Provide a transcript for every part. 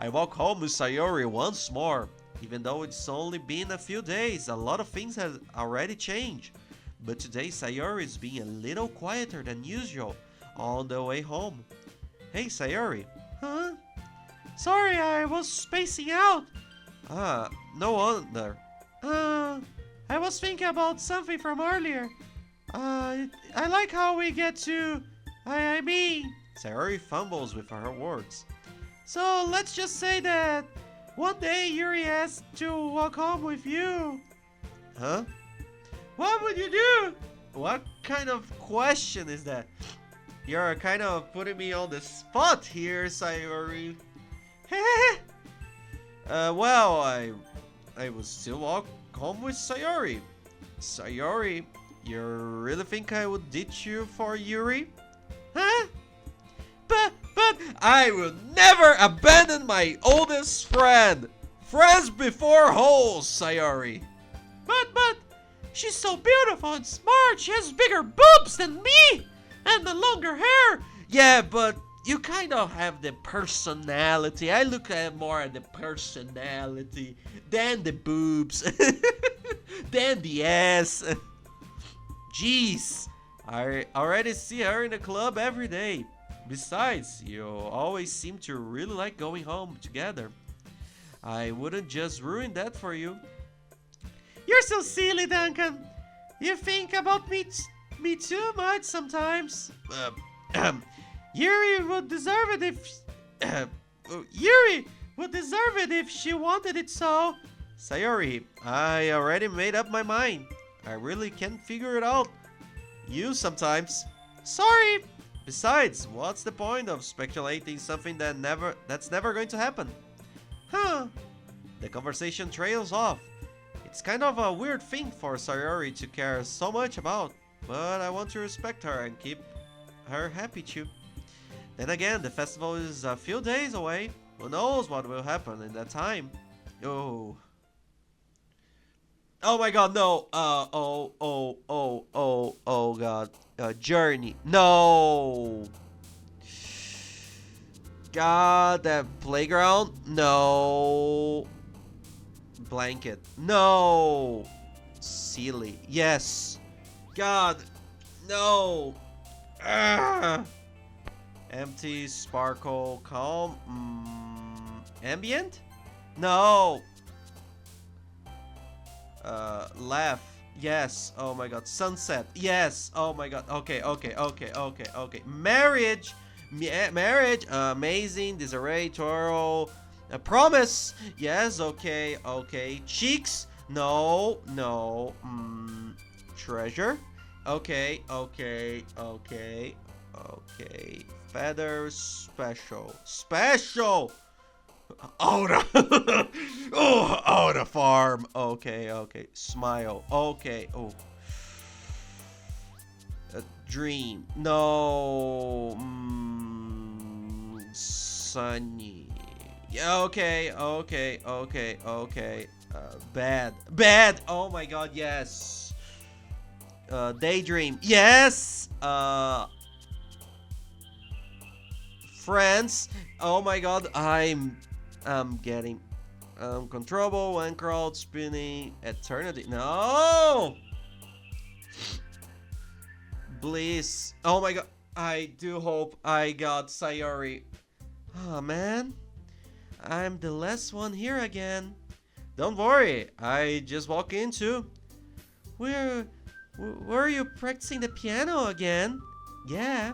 I walk home with Sayori once more. Even though it's only been a few days, a lot of things have already changed. But today Sayori is being a little quieter than usual on the way home. Hey Sayori. Huh? Sorry, I was spacing out. Ah, no wonder. I was thinking about something from earlier. I like how we get to... I mean... Sayori fumbles with her words. So let's just say that one day Yuri asked to walk home with you. Huh? What would you do? What kind of question is that? You're kind of putting me on the spot here, Sayori. Well, I would still walk home with Sayori. Sayori, you really think I would ditch you for Yuri? Huh? But I will never abandon my oldest friend. Friends before hoes, Sayori. But she's so beautiful and smart. She has bigger boobs than me and the longer hair. Yeah, but you kind of have the personality. I look at more at the personality than the boobs, than the ass. Jeez, I already see her in the club every day. Besides, you always seem to really like going home together. I wouldn't just ruin that for you. You're so silly, Duncan. You think about me too much sometimes. Yuri would deserve it if... Yuri would deserve it if she wanted it so. Sayori, I already made up my mind. I really can't figure it out. You sometimes. Sorry. Besides, what's the point of speculating something that's never going to happen? Huh. The conversation trails off. It's kind of a weird thing for Sayori to care so much about, but I want to respect her and keep her happy too. Then again, the festival is a few days away. Who knows what will happen in that time? Oh. Oh my god, no. Oh god. Journey. No. God, that playground. No. Blanket. No. Silly. Yes. God. No. Empty, sparkle, calm. Ambient? No. Laugh. Yes. Oh my god. Sunset. Yes. Oh my god. Okay. Marriage. Marriage. Amazing. Disarray. Toro. Promise. Yes. Okay. Cheeks. No. Treasure. Okay. Feathers. Special. Oh, the farm. Okay. Smile. Okay. Oh. A dream. No. Sunny. Yeah. Okay. Bad. Oh my god. Yes. Daydream. Yes. Friends. Oh my god. I'm getting uncontrollable and crowd spinning eternity. No. Bliss. Oh my god. I do hope I got Sayori. Oh man. I'm the last one here again. Don't worry. I just walk in too. Where are you practicing the piano again? Yeah.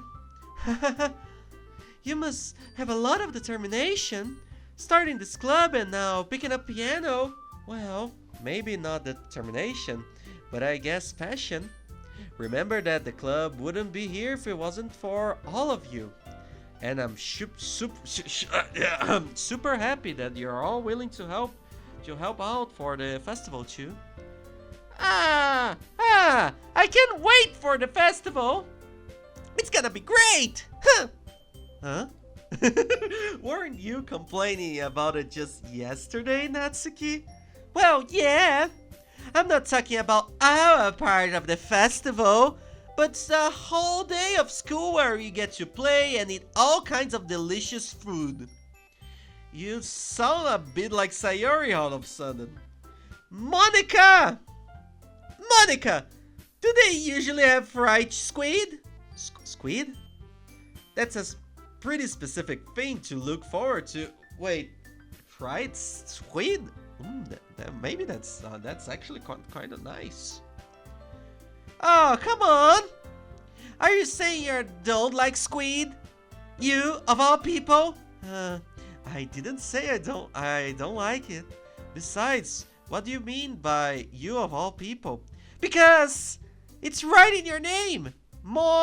You must have a lot of determination. Starting this club and now picking up piano. Well, maybe not determination, but I guess passion. Remember that the club wouldn't be here if it wasn't for all of you. And I'm super happy that you're all willing to help out for the festival too. I can't wait for the festival. It's gonna be great. Huh? Weren't you complaining about it just yesterday, Natsuki? Well, yeah. I'm not talking about our part of the festival, but it's a whole day of school where you get to play and eat all kinds of delicious food. You sound a bit like Sayori all of a sudden. Monica! Monica! Do they usually have fried squid? Squid? That's a pretty specific thing to look forward to. Wait, fried squid? Maybe that's actually kind of nice. Oh, come on! Are you saying you don't like squid? You, of all people? I didn't say I don't like it. Besides, what do you mean by you of all people? Because it's right in your name. Monica.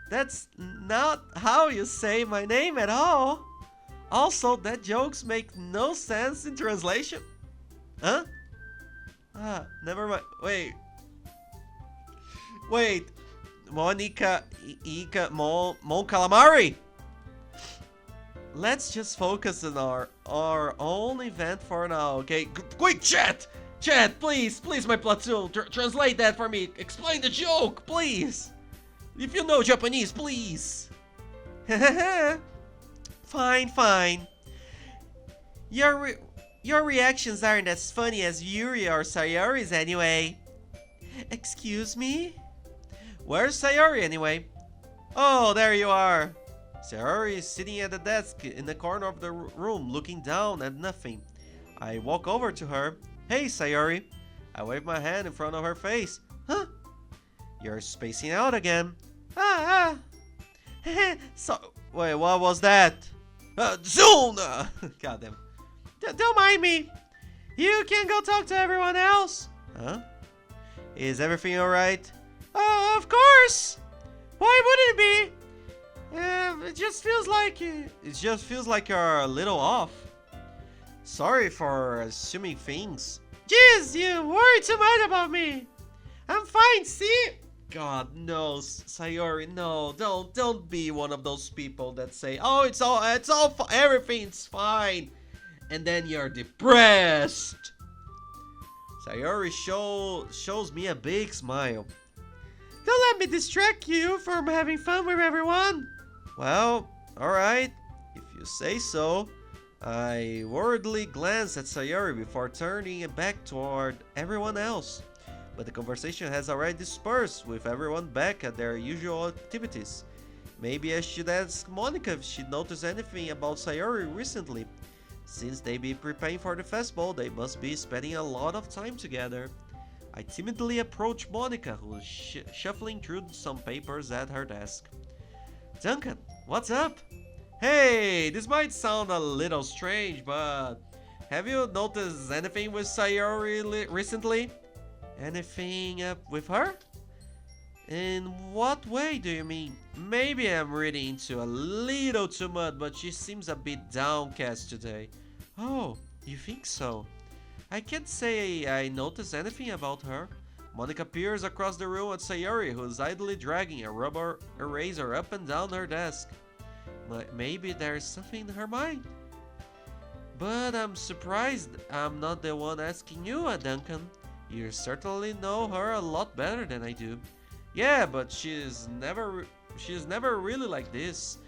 That's not how you say my name at all. Also, that jokes make no sense in translation. Huh? Never mind. Wait. Monica, Mon Calamari. Let's just focus on our own event for now, okay? Quick, chat, please, my platoon, translate that for me. Explain the joke, please. If you know Japanese, please. Fine. Your reactions aren't as funny as Yuri or Sayori's anyway. Excuse me? Where's Sayori anyway? Oh, there you are. Sayori is sitting at the desk in the corner of the room looking down at nothing. I walk over to her. Hey, Sayori. I wave my hand in front of her face. Huh? You're spacing out again. So, wait, what was that? Soon! Goddamn. Don't mind me. You can go talk to everyone else. Huh? Is everything alright? Of course. Why wouldn't it be? It just feels like you're a little off. Sorry for assuming things. Jeez, you worry too much about me. I'm fine, see? God, no, Sayori, no, don't be one of those people that say, "Oh, everything's fine," and then you're depressed. Sayori shows me a big smile. Don't let me distract you from having fun with everyone. Well, alright, if you say so. I worriedly glance at Sayori before turning it back toward everyone else. But the conversation has already dispersed, with everyone back at their usual activities. Maybe I should ask Monica if she noticed anything about Sayori recently. Since they be preparing for the festival, they must be spending a lot of time together. I timidly approach Monica, who is shuffling through some papers at her desk. Duncan, what's up? Hey, this might sound a little strange, but have you noticed anything with Sayori recently? Anything up with her? In what way do you mean? Maybe I'm reading into a little too much, but she seems a bit downcast today. Oh, you think so? I can't say I noticed anything about her. Monica peers across the room at Sayori, who is idly dragging a rubber eraser up and down her desk. Maybe there's something in her mind. But I'm surprised I'm not the one asking you, Duncan. You certainly know her a lot better than I do. Yeah, but she's never really like this.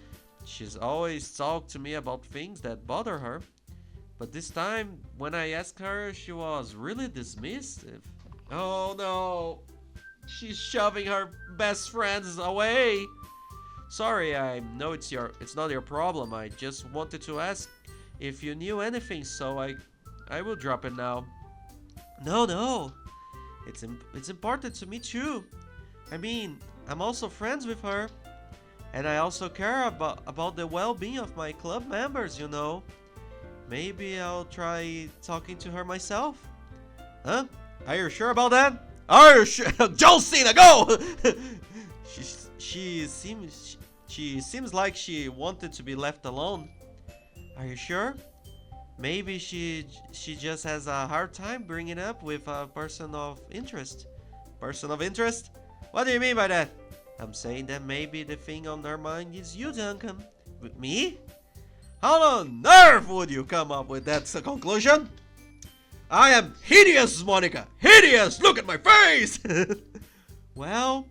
She's always talked to me about things that bother her. But this time, when I asked her, she was really dismissive. Oh no, she's shoving her best friends away. Sorry, I know it's not your problem. I just wanted to ask if you knew anything, so I will drop it now. No, it's important to me too. I mean, I'm also friends with her, and I also care about the well-being of my club members, you know. Maybe I'll try talking to her myself. Huh? Are you sure about that? Are you sure? John Cena, go! She seems like she wanted to be left alone. Are you sure? Maybe she just has a hard time bringing up with a person of interest. Person of interest? What do you mean by that? I'm saying that maybe the thing on her mind is you, Duncan. With me? How on earth would you come up with that conclusion? I am hideous, Monica! Hideous! Look at my face! Well,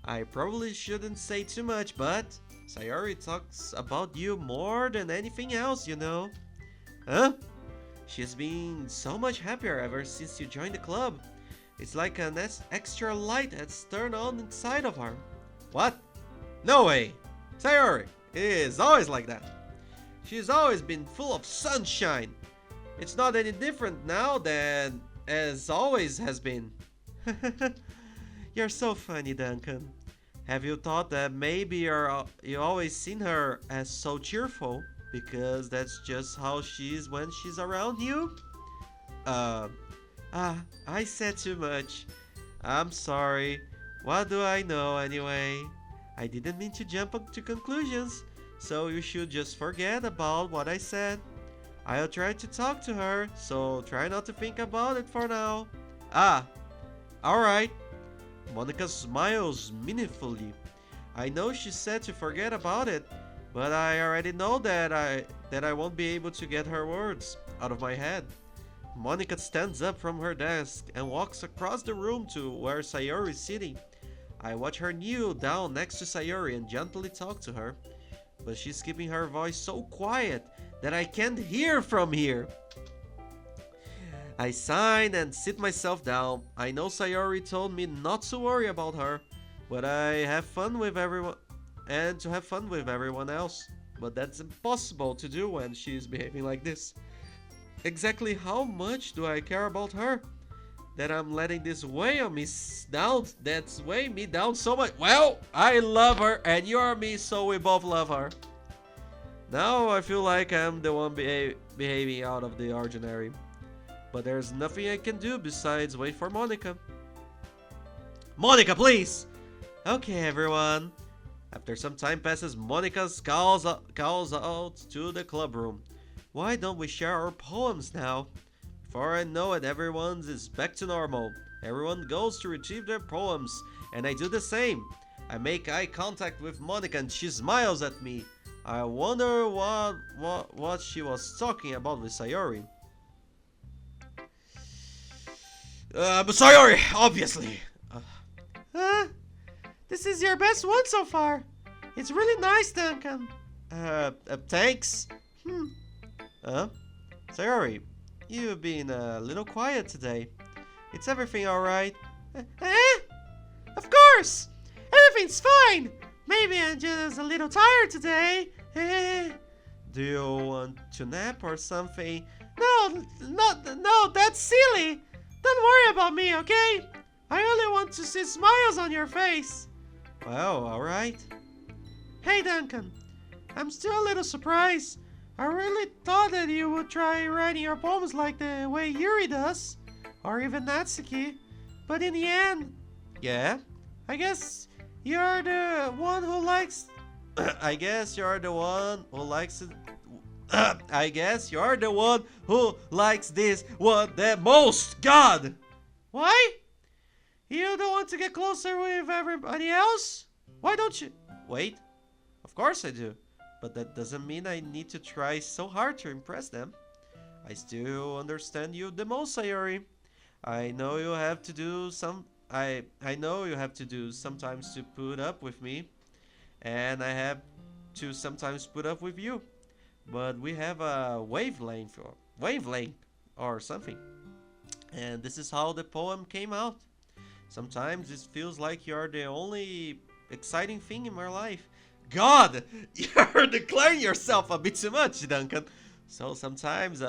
I probably shouldn't say too much, but Sayori talks about you more than anything else, you know. Huh? She's been so much happier ever since you joined the club. It's like an extra light has turned on inside of her. What? No way! Sayori is always like that. She's always been full of sunshine. It's not any different now than as always has been. You're so funny, Duncan. Have you thought that maybe you always seen her as so cheerful because that's just how she is when she's around you? Uh, I said too much. I'm sorry. What do I know anyway? I didn't mean to jump to conclusions, so you should just forget about what I said. I'll try to talk to her, so try not to think about it for now. Ah, alright. Monica smiles meaningfully. I know she said to forget about it, but I already know that I won't be able to get her words out of my head. Monica stands up from her desk and walks across the room to where Sayori is sitting. I watch her kneel down next to Sayori and gently talk to her, but she's keeping her voice so quiet that I can't hear from here. I sign and sit myself down. I know Sayori told me not to worry about her, but I have fun with everyone and to have fun with everyone else. But that's impossible to do when she's behaving like this. Exactly how much do I care about her? That I'm letting this weigh on me down, that's weighing me down so much. Well, I love her and you're me, so we both love her. Now I feel like I'm the one behaving out of the ordinary. But there's nothing I can do besides wait for Monica. Monica, please! Okay, everyone. After some time passes, Monica calls out to the club room. Why don't we share our poems now? Before I know it, everyone is back to normal. Everyone goes to retrieve their poems, and I do the same. I make eye contact with Monica and she smiles at me. I wonder what she was talking about with Sayori. Sayori, obviously. This is your best one so far. It's really nice, Duncan. Thanks. Sayori, you've been a little quiet today. Is everything alright? Of course! Everything's fine! Maybe I'm just a little tired today. Do you want to nap or something? No, that's silly. Don't worry about me, okay? I only want to see smiles on your face. Well, alright. Hey, Duncan. I'm still a little surprised. I really thought that you would try writing your poems like the way Yuri does. Or even Natsuki. But in the end... Yeah? I guess you're the one who likes... I guess you're the one who likes it... I guess you're the one who likes this one the most. God! Why? You don't want to get closer with everybody else? Why don't you? Wait. Of course I do. But that doesn't mean I need to try so hard to impress them. I still understand you the most, Sayori. I know you have to do I know you have to do sometimes to put up with me. And I have to sometimes put up with you. But we have a wavelength or something. And this is how the poem came out. Sometimes it feels like you're the only exciting thing in my life. God, you're declaring yourself a bit too much, Duncan. So sometimes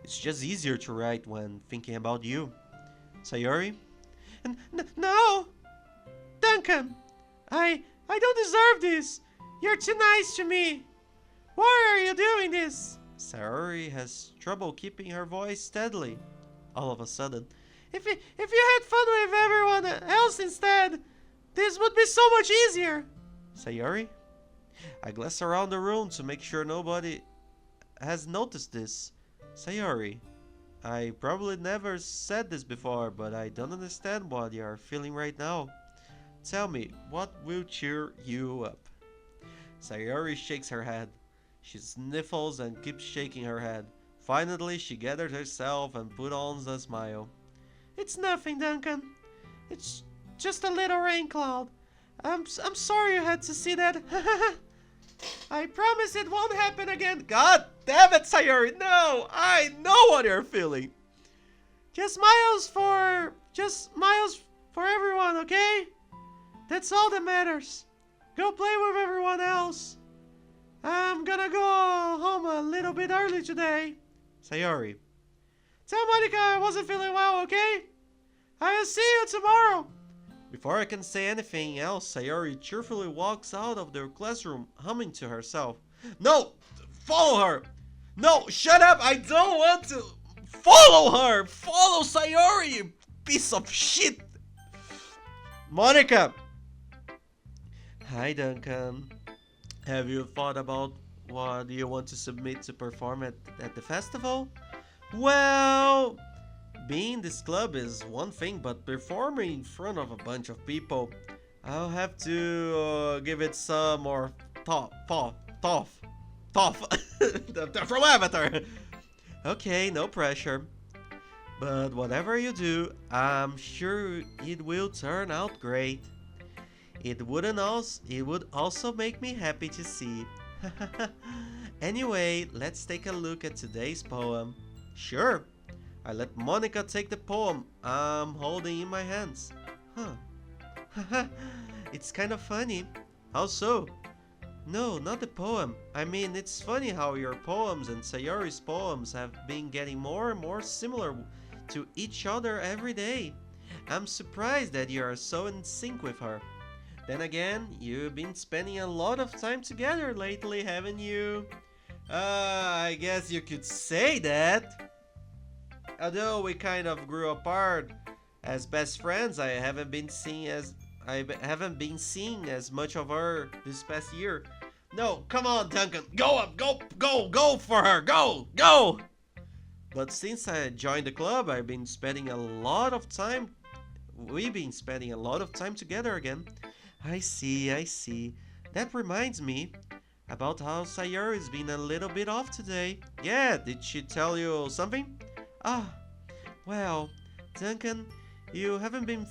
it's just easier to write when thinking about you. Sayori? No! Duncan! I don't deserve this! You're too nice to me! Why are you doing this? Sayori has trouble keeping her voice steadily. All of a sudden, If you had fun with everyone else instead, this would be so much easier. Sayori? I glance around the room to make sure nobody has noticed this. Sayori, I probably never said this before, but I don't understand what you are feeling right now. Tell me, what will cheer you up? Sayori shakes her head. She sniffles and keeps shaking her head. Finally, she gathered herself and put on a smile. It's nothing, Duncan. It's just a little rain cloud. I'm sorry you had to see that. I promise it won't happen again. God damn it, Sayori! No! I know what you're feeling! Just smiles for everyone, okay? That's all that matters. Go play with everyone else. I'm gonna go home a little bit early today. Sayori. Tell Monica I wasn't feeling well, okay? I will see you tomorrow. Before I can say anything else, Sayori cheerfully walks out of the classroom, humming to herself. No! Follow her! No, shut up! I don't want to follow her! Follow Sayori, you piece of shit! Monica! Hi, Duncan. Have you thought about what you want to submit to perform at the festival? Well, being in this club is one thing, but performing in front of a bunch of people, I'll have to give it some more thought. From Avatar. Okay, no pressure. But whatever you do, I'm sure it will turn out great. It would also make me happy to see. Anyway, let's take a look at today's poem. Sure. I let Monica take the poem I'm holding in my hands. Huh. It's kind of funny. How so? No, not the poem. I mean, it's funny how your poems and Sayori's poems have been getting more and more similar to each other every day. I'm surprised that you are so in sync with her. Then again, you've been spending a lot of time together lately, haven't you? I guess you could say that. Although we kind of grew apart as best friends, I haven't been seeing as much of her this past year. No, come on, Duncan, go up, go for her, go! But since I joined the club, we've been spending a lot of time together again. I see. That reminds me about how Sayori's been a little bit off today. Yeah, did she tell you something? Ah, well, Duncan, you haven't been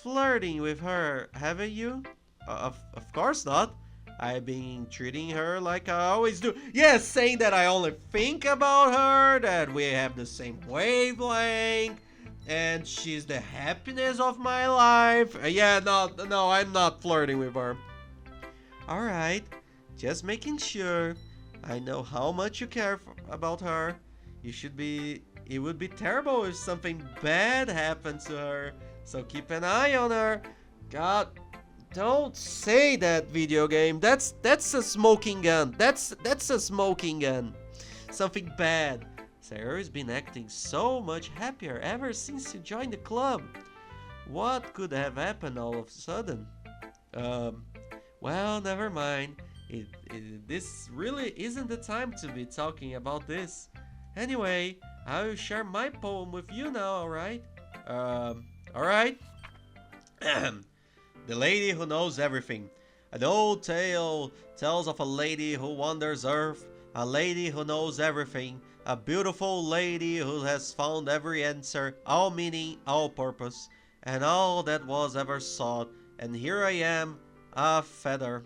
flirting with her, haven't you? Of course not. I've been treating her like I always do. Yes, saying that I only think about her, that we have the same wavelength, and she's the happiness of my life. Yeah, no, I'm not flirting with her. Alright, just making sure. I know how much you care about her. It would be terrible if something bad happened to her. So keep an eye on her. God, don't say that, video game. That's a smoking gun. That's a smoking gun. Something bad. Sayori's been acting so much happier ever since you joined the club. What could have happened all of a sudden? Well, never mind. This really isn't the time to be talking about this. Anyway, I will share my poem with you now, alright? Alright? The Lady Who Knows Everything. An old tale tells of a lady who wanders Earth, a lady who knows everything, a beautiful lady who has found every answer, all meaning, all purpose, and all that was ever sought. And here I am, a feather,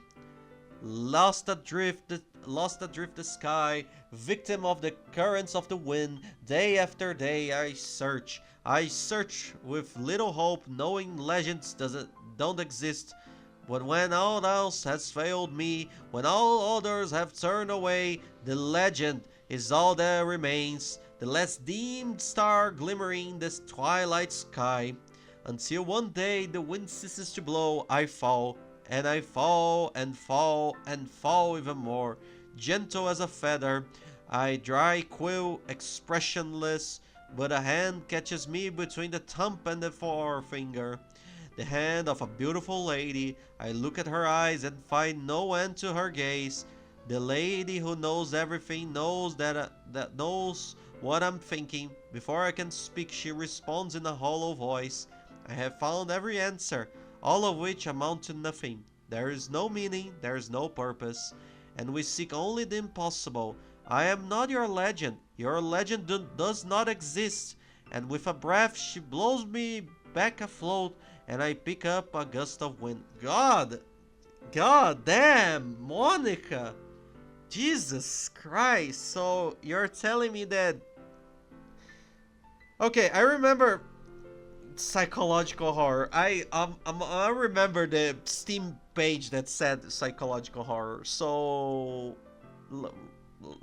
lost adrift the sky, victim of the currents of the wind. Day after day I search with little hope, knowing legends don't exist. But when all else has failed me, when all others have turned away, the legend is all that remains, the last dim star glimmering this twilight sky. Until one day the wind ceases to blow, I fall, and I fall and fall and fall even more. Gentle as a feather, I dry quill, expressionless, but a hand catches me between the thumb and the forefinger. The hand of a beautiful lady. I look at her eyes and find no end to her gaze. The lady who knows everything knows that knows what I'm thinking. Before I can speak, she responds in a hollow voice. I have found every answer, all of which amount to nothing. There is no meaning, there is no purpose, and we seek only the impossible. I am not your legend. Your legend does not exist. And with a breath, she blows me back afloat, and I pick up a gust of wind. God, God damn, Monica. Jesus Christ. So you're telling me that... Okay, I remember psychological horror. I remember the Steam page that said psychological horror. So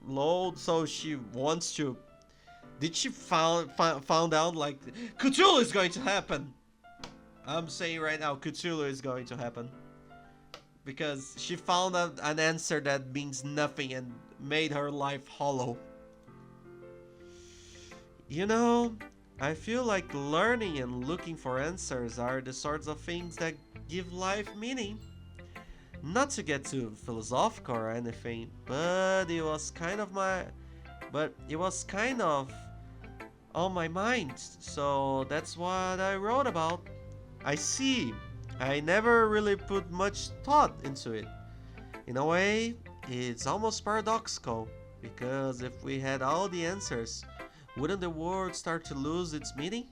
load. So she wants to. Did she found out like Cthulhu is going to happen? I'm saying right now, Cthulhu is going to happen because she found out an answer that means nothing and made her life hollow. You know, I feel like learning and looking for answers are the sorts of things that give life meaning. Not to get too philosophical or anything, but it was kind of on my mind, so that's what I wrote about. I see. I never really put much thought into it. In a way, it's almost paradoxical, because if we had all the answers, wouldn't the world start to lose its meaning?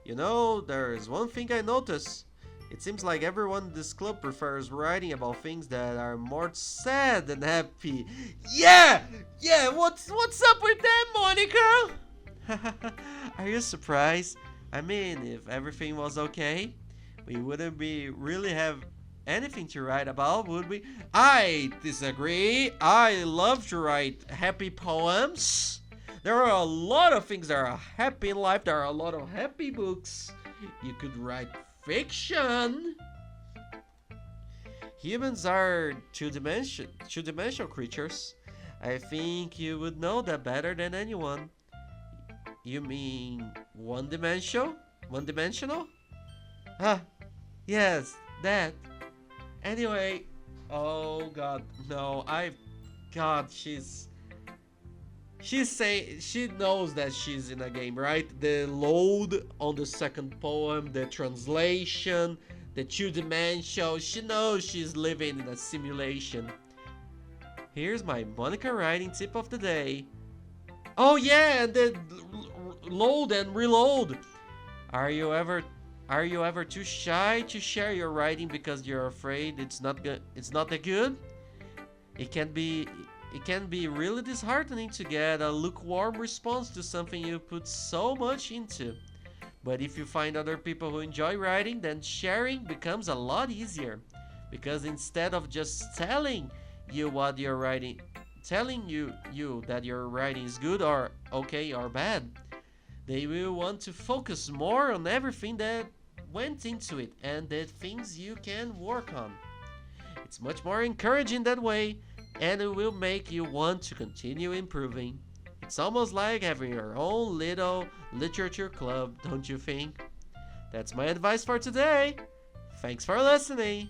You know, there is one thing I notice. It seems like everyone in this club prefers writing about things that are more sad than happy. Yeah! Yeah, what's up with that, Monica? Are you surprised? I mean, if everything was okay, we wouldn't be really have anything to write about, would we? I disagree. I love to write happy poems. There are a lot of things that are happy in life. There are a lot of happy books. You could write fiction. Humans are two-dimensional creatures. I think you would know that better than anyone. You mean one-dimensional? One-dimensional? Ah, yes, that. Anyway, oh god, no, God, she's saying she knows that she's in a game, right? The load on the second poem, the translation, the two-dimensional. She knows she's living in a simulation. Here's my Monica writing tip of the day. Oh yeah, and the load and reload. Are you ever too shy to share your writing because you're afraid it's not that good? It can be really disheartening to get a lukewarm response to something you put so much into. But if you find other people who enjoy writing, then sharing becomes a lot easier. Because instead of just telling you what you're writing, telling you that your writing is good or okay or bad, they will want to focus more on everything that went into it and the things you can work on. It's much more encouraging that way, and it will make you want to continue improving. It's almost like having your own little literature club, don't you think? That's my advice for today. Thanks for listening.